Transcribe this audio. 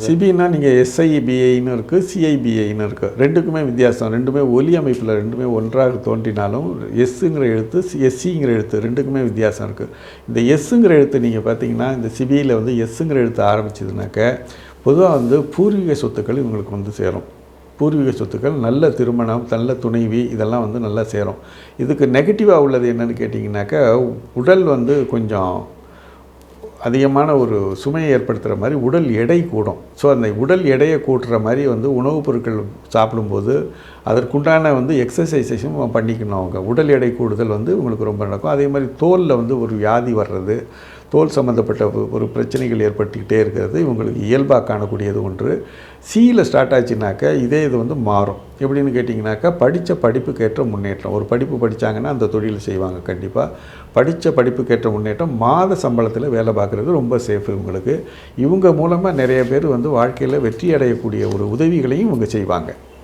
சிபின்னா நீங்கள் எஸ்ஐபிஐன்னு இருக்குது, சிஐபிஐன்னு இருக்குது. ரெண்டுக்குமே வித்தியாசம். ரெண்டுமே ஒலி அமைப்பில் ரெண்டுமே ஒன்றாக தோன்றினாலும் எஸ்ஸுங்கிற எழுத்து எஸ்சிங்கிற எழுத்து ரெண்டுக்குமே வித்தியாசம் இருக்குது. இந்த எஸ்ஸுங்கிற எழுத்து நீங்கள் பார்த்தீங்கன்னா இந்த சிபியில் வந்து எஸ்ஸுங்கிற எழுத்து ஆரம்பிச்சதுனாக்க பொதுவாக வந்து பூர்வீக சொத்துக்கள் இவங்களுக்கு வந்து சேரும். பூர்வீக சொத்துக்கள், நல்ல திருமணம், நல்ல துணைவி, இதெல்லாம் வந்து நல்லா சேரும். இதுக்கு நெகட்டிவாக உள்ளது என்னென்னு கேட்டிங்கனாக்கா, உடல் வந்து கொஞ்சம் அதிகமான ஒரு சுமையை ஏற்படுத்துகிற மாதிரி உடல் எடை கூடும். ஸோ அந்த உடல் எடையை கூட்டுற மாதிரி வந்து உணவுப் பொருட்கள் சாப்பிடும்போது அதற்குண்டான வந்து எக்ஸசைஸையும் பண்ணிக்கணும். அவங்க உடல் எடை கூடுதல் வந்து உங்களுக்கு ரொம்ப நடக்கும். அதே மாதிரி தோலில் வந்து ஒரு வியாதி வர்றது, தோல் சம்மந்தப்பட்ட ஒரு பிரச்சனைகள் ஏற்பட்டுக்கிட்டே இருக்கிறது இவங்களுக்கு இயல்பாக காணக்கூடியது ஒன்று. சியில் ஸ்டார்ட் ஆச்சுனாக்க இதே இது வந்து மாறும். எப்படின்னு கேட்டிங்கனாக்கா, படித்த படிப்புக்கேற்ற முன்னேற்றம். ஒரு படிப்பு படித்தாங்கன்னா அந்த தொழில் செய்வாங்க கண்டிப்பாக. படித்த படிப்புக்கேற்ற முன்னேற்றம், மாத சம்பளத்தில் வேலை பார்க்குறது ரொம்ப சேஃப் இவங்களுக்கு. இவங்க மூலமாக நிறைய பேர் வந்து வாழ்க்கையில் வெற்றி அடையக்கூடிய ஒரு உதவிகளையும் இவங்க செய்வாங்க.